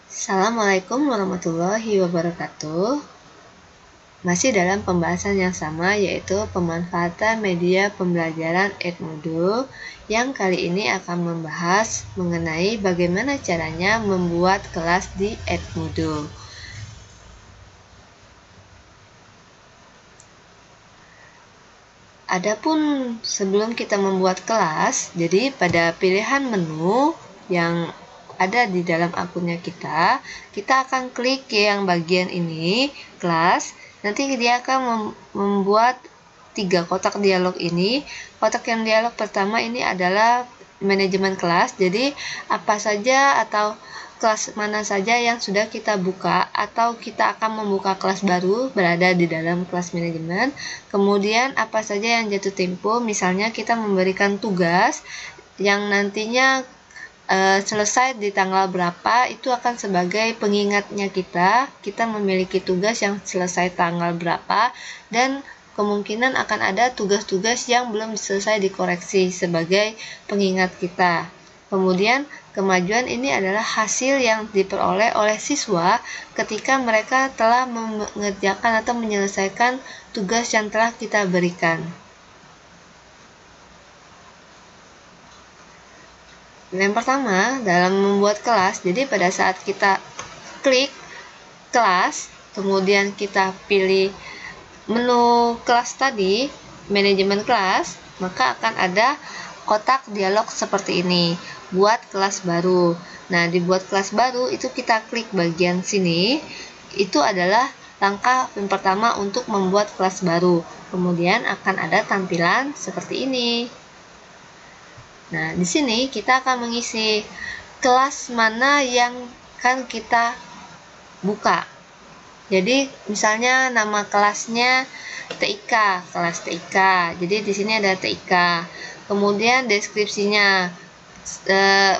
Assalamualaikum warahmatullahi wabarakatuh. Masih dalam pembahasan yang sama, yaitu pemanfaatan media pembelajaran Edmodo, yang kali ini akan membahas mengenai bagaimana caranya membuat kelas di Edmodo. Adapun sebelum kita membuat kelas, jadi pada pilihan menu yang ada di dalam akunnya kita akan klik yang bagian ini, kelas. Nanti dia akan membuat 3 kotak dialog ini. Kotak yang dialog pertama ini adalah manajemen kelas. Jadi apa saja atau kelas mana saja yang sudah kita buka atau kita akan membuka kelas baru berada di dalam kelas manajemen. Kemudian apa saja yang jatuh tempo, misalnya kita memberikan tugas yang nantinya selesai di tanggal berapa, itu akan sebagai pengingatnya kita memiliki tugas yang selesai tanggal berapa, dan kemungkinan akan ada tugas-tugas yang belum selesai dikoreksi sebagai pengingat kita. Kemudian kemajuan ini adalah hasil yang diperoleh oleh siswa ketika mereka telah mengerjakan atau menyelesaikan tugas yang telah kita berikan. Yang pertama, dalam membuat kelas, jadi pada saat kita klik kelas, kemudian kita pilih menu kelas tadi, manajemen kelas, maka akan ada kotak dialog seperti ini, buat kelas baru. Nah, dibuat kelas baru itu kita klik bagian sini, itu adalah langkah yang pertama untuk membuat kelas baru. Kemudian akan ada tampilan seperti ini. Nah, di sini kita akan mengisi kelas mana yang akan kita buka. Jadi, misalnya nama kelasnya TIK, kelas TIK. Jadi, di sini ada TIK. Kemudian deskripsinya.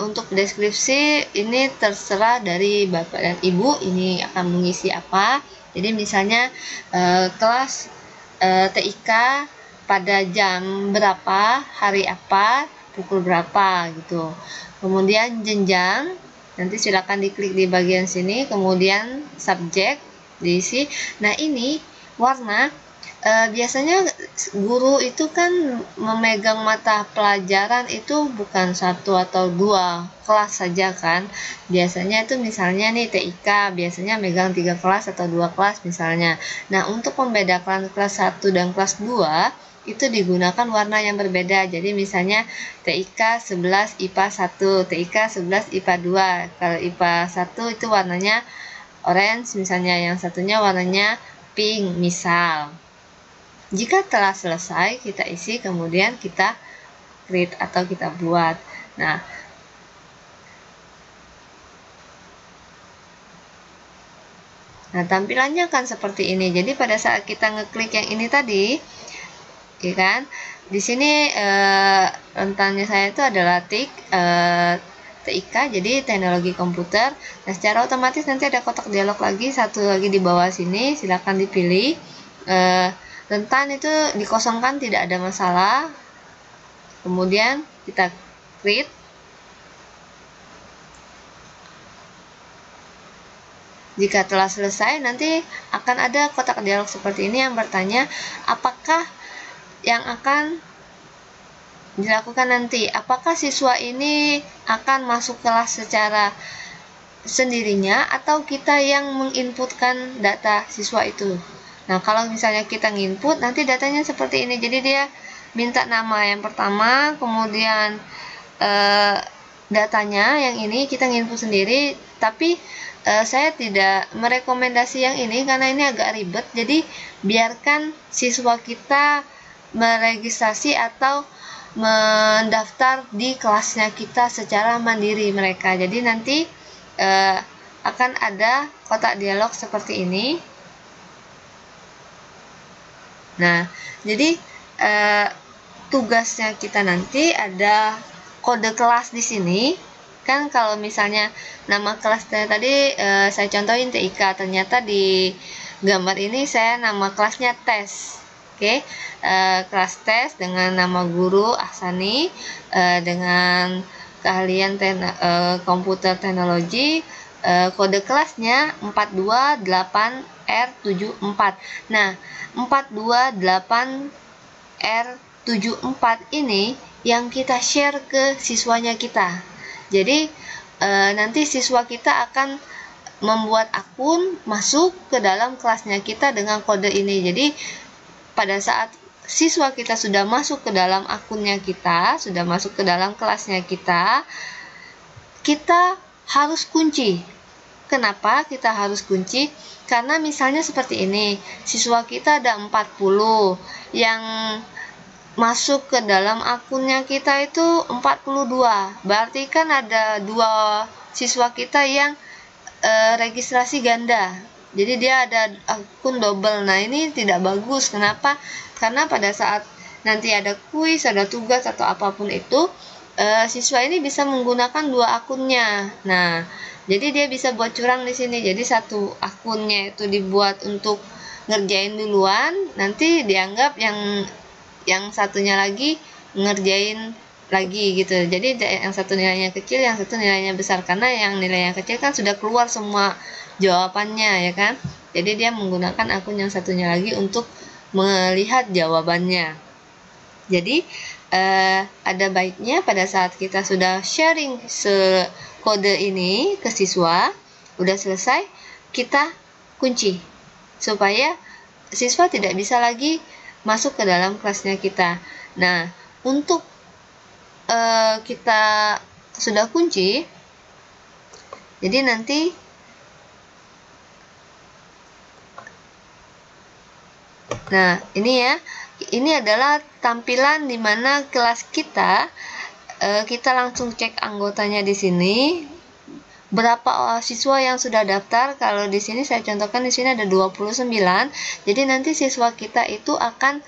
Untuk deskripsi ini terserah dari Bapak dan Ibu, ini akan mengisi apa. Jadi, misalnya kelas TIK pada jam berapa, hari apa, pukul berapa gitu. Kemudian jenjang, nanti silakan diklik di bagian sini. Kemudian subjek diisi. Nah, ini warna, biasanya guru itu kan memegang mata pelajaran itu bukan 1 atau 2 kelas saja kan. Biasanya itu misalnya nih TIK biasanya megang 3 kelas atau 2 kelas misalnya. Nah, untuk membedakan kelas 1 dan kelas 2 itu digunakan warna yang berbeda. Jadi misalnya TIK 11 IPA 1, TIK 11 IPA 2. Kalau IPA 1 itu warnanya orange misalnya, yang satunya warnanya pink misal. Jika telah selesai, kita isi, kemudian kita create atau kita buat. Nah, tampilannya kan seperti ini. Jadi pada saat kita ngeklik yang ini tadi, ya kan? Di sini rentannya saya itu adalah TIK, jadi teknologi komputer. Nah, secara otomatis nanti ada kotak dialog lagi, satu lagi di bawah sini, silakan dipilih. Rentan itu dikosongkan, tidak ada masalah. Kemudian kita create. Jika telah selesai, nanti akan ada kotak dialog seperti ini yang bertanya, apakah yang akan dilakukan nanti? Apakah siswa ini akan masuk kelas secara sendirinya atau kita yang menginputkan data siswa itu? Nah, kalau misalnya kita nginput, nanti datanya seperti ini. Jadi dia minta nama yang pertama, kemudian datanya yang ini kita nginput sendiri, tapi saya tidak merekomendasi yang ini karena ini agak ribet. Jadi biarkan siswa kita meregistrasi atau mendaftar di kelasnya kita secara mandiri mereka. Jadi nanti akan ada kotak dialog seperti ini. Nah, jadi tugasnya kita nanti ada kode kelas di sini. Kan kalau misalnya nama kelasnya tadi saya contohin TIK, ternyata di gambar ini saya nama kelasnya tes. Oke, kelas tes dengan nama guru Ahsani, dengan keahlian komputer teknologi, kode kelasnya 428R74. Nah, 428R74 ini yang kita share ke siswanya kita. Jadi nanti siswa kita akan membuat akun masuk ke dalam kelasnya kita dengan kode ini. Jadi pada saat siswa kita sudah masuk ke dalam akunnya kita, sudah masuk ke dalam kelasnya kita, kita harus kunci. Kenapa kita harus kunci? Karena misalnya seperti ini, siswa kita ada 40, yang masuk ke dalam akunnya kita itu 42. Berarti kan ada 2 siswa kita yang registrasi ganda. Jadi dia ada akun double. Nah, ini tidak bagus. Kenapa? Karena pada saat nanti ada kuis, ada tugas atau apapun itu, siswa ini bisa menggunakan 2 akunnya. Nah, jadi dia bisa buat curang di sini. Jadi satu akunnya itu dibuat untuk ngerjain duluan, nanti dianggap yang satunya lagi ngerjain lagi gitu. Jadi yang satu nilainya kecil, yang satu nilainya besar, karena yang nilainya kecil kan sudah keluar semua jawabannya, ya kan. Jadi dia menggunakan akun yang satunya lagi untuk melihat jawabannya. Jadi ada baiknya pada saat kita sudah sharing kode ini ke siswa, udah selesai, kita kunci supaya siswa tidak bisa lagi masuk ke dalam kelasnya kita. Nah, untuk kita sudah kunci, jadi nanti ini ya, ini adalah tampilan di mana kelas kita. Kita langsung cek anggotanya di sini. Berapa siswa yang sudah daftar? Kalau di sini saya contohkan, di sini ada 29. Jadi nanti siswa kita itu akan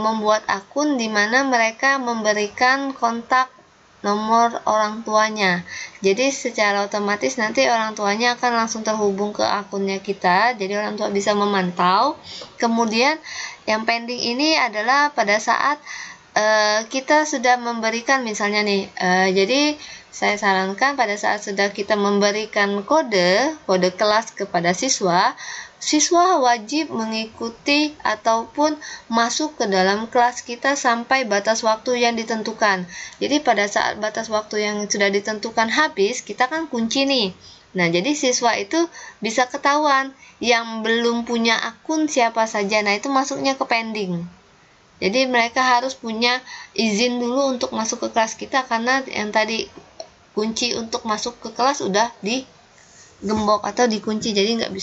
membuat akun di mana mereka memberikan kontak nomor orang tuanya. Jadi secara otomatis nanti orang tuanya akan langsung terhubung ke akunnya kita. Jadi orang tua bisa memantau. Kemudian yang pending ini adalah pada saat kita sudah memberikan, misalnya nih, jadi saya sarankan pada saat sudah kita memberikan kode kelas kepada siswa, siswa wajib mengikuti ataupun masuk ke dalam kelas kita sampai batas waktu yang ditentukan. Jadi pada saat batas waktu yang sudah ditentukan habis, kita kan kunci nih. Nah, jadi siswa itu bisa ketahuan yang belum punya akun siapa saja. Nah, itu masuknya ke pending. Jadi mereka harus punya izin dulu untuk masuk ke kelas kita, karena yang tadi kunci untuk masuk ke kelas udah digembok atau dikunci. Jadi nggak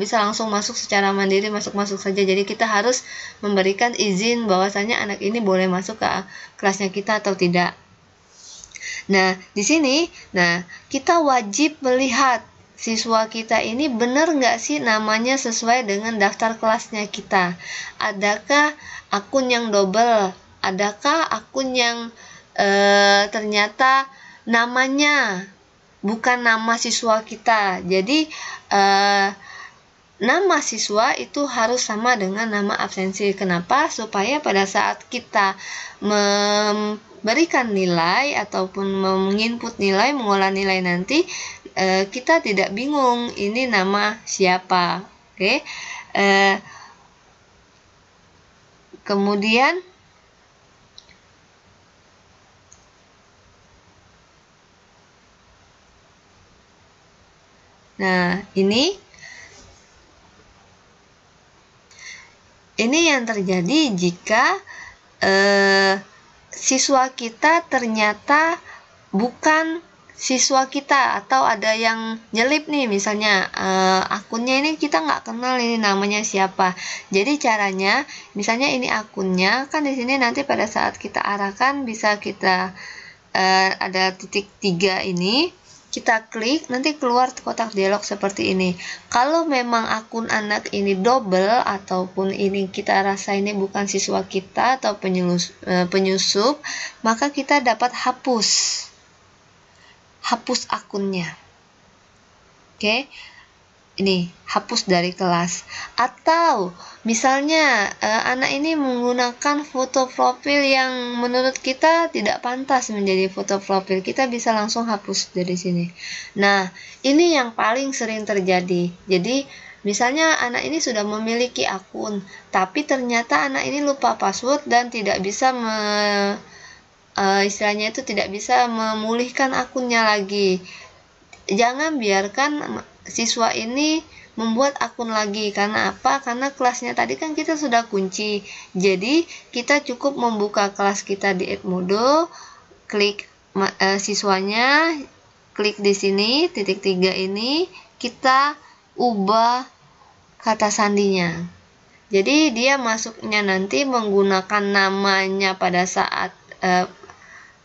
bisa langsung masuk secara mandiri, masuk saja. Jadi kita harus memberikan izin bahwasanya anak ini boleh masuk ke kelasnya kita atau tidak. Nah, di sini, kita wajib melihat siswa kita ini benar nggak sih namanya sesuai dengan daftar kelasnya kita. Adakah akun yang double? Adakah akun yang ternyata namanya bukan nama siswa kita? Jadi nama siswa itu harus sama dengan nama absensi. Kenapa? Supaya pada saat kita memberikan nilai ataupun menginput nilai, mengolah nilai nanti, kita tidak bingung ini nama siapa. Oke. Kemudian ini yang terjadi jika siswa kita ternyata bukan siswa kita, atau ada yang nyelip nih, misalnya akunnya ini kita nggak kenal ini namanya siapa. Jadi caranya, misalnya ini akunnya, kan di sini nanti pada saat kita arahkan bisa kita ada titik 3 ini, kita klik, nanti keluar kotak dialog seperti ini. Kalau memang akun anak ini double ataupun ini kita rasa ini bukan siswa kita atau penyusup, maka kita dapat hapus akunnya. Oke. ini hapus dari kelas. Atau misalnya anak ini menggunakan foto profil yang menurut kita tidak pantas menjadi foto profil, kita bisa langsung hapus dari sini. Nah, ini yang paling sering terjadi. Jadi misalnya anak ini sudah memiliki akun, tapi ternyata anak ini lupa password dan tidak bisa istilahnya itu tidak bisa memulihkan akunnya lagi. Jangan biarkan siswa ini membuat akun lagi. Karena apa? Karena kelasnya tadi kan kita sudah kunci. Jadi kita cukup membuka kelas kita di Edmodo, klik siswanya, klik di sini titik 3 ini, kita ubah kata sandinya. Jadi dia masuknya nanti menggunakan namanya pada saat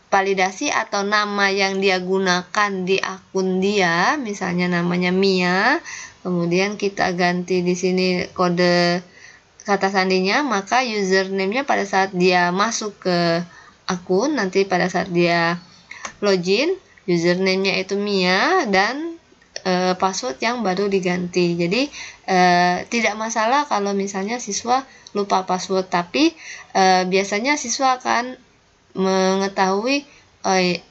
validasi atau nama yang dia gunakan di akun dia, misalnya namanya Mia, kemudian kita ganti di sini kode kata sandinya, maka username-nya pada saat dia masuk ke akun, nanti pada saat dia login, username-nya itu Mia dan password yang baru diganti. Jadi tidak masalah kalau misalnya siswa lupa password, tapi biasanya siswa akan mengetahui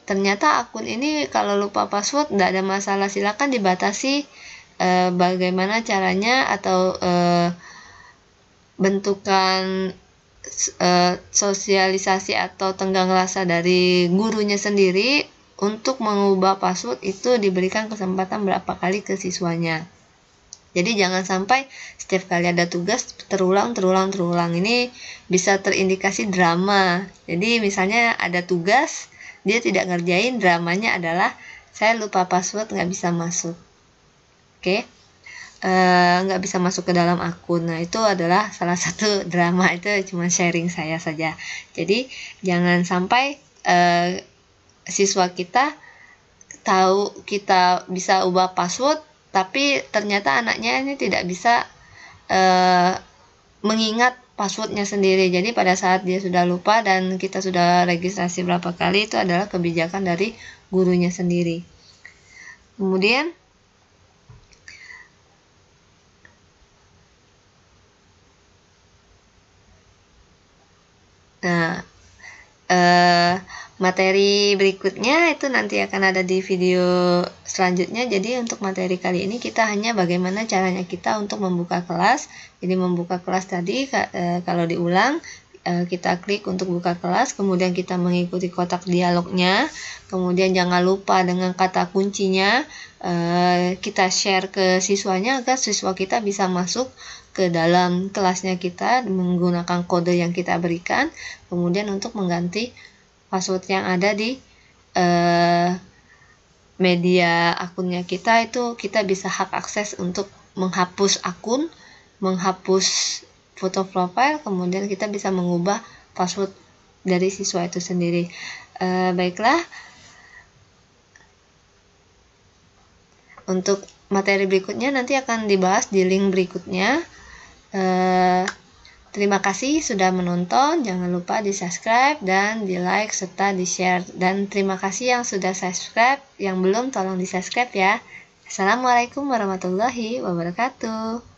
ternyata akun ini kalau lupa password tidak ada masalah, silakan dibatasi bagaimana caranya atau bentukan sosialisasi atau tenggang rasa dari gurunya sendiri untuk mengubah password itu diberikan kesempatan berapa kali ke siswanya. Jadi jangan sampai setiap kali ada tugas terulang. Ini bisa terindikasi drama. Jadi misalnya ada tugas, dia tidak ngerjain, dramanya adalah saya lupa password, nggak bisa masuk. Oke, nggak bisa masuk ke dalam akun. Nah itu adalah salah satu drama, itu cuma sharing saya saja. Jadi jangan sampai siswa kita tahu kita bisa ubah password, tapi ternyata anaknya ini tidak bisa mengingat passwordnya sendiri. Jadi pada saat dia sudah lupa dan kita sudah registrasi berapa kali, itu adalah kebijakan dari gurunya sendiri. Kemudian materi berikutnya itu nanti akan ada di video selanjutnya. Jadi untuk materi kali ini kita hanya bagaimana caranya kita untuk membuka kelas. Jadi membuka kelas tadi kalau diulang, kita klik untuk buka kelas, kemudian kita mengikuti kotak dialognya, kemudian jangan lupa dengan kata kuncinya kita share ke siswanya agar siswa kita bisa masuk ke dalam kelasnya kita menggunakan kode yang kita berikan. Kemudian untuk mengganti password yang ada di media akunnya kita, itu kita bisa hak akses untuk menghapus akun, menghapus foto profile, kemudian kita bisa mengubah password dari siswa itu sendiri. Baiklah, untuk materi berikutnya nanti akan dibahas di link berikutnya. Terima kasih sudah menonton, jangan lupa di subscribe dan di like serta di share, dan terima kasih yang sudah subscribe, yang belum tolong di subscribe ya. Assalamualaikum warahmatullahi wabarakatuh.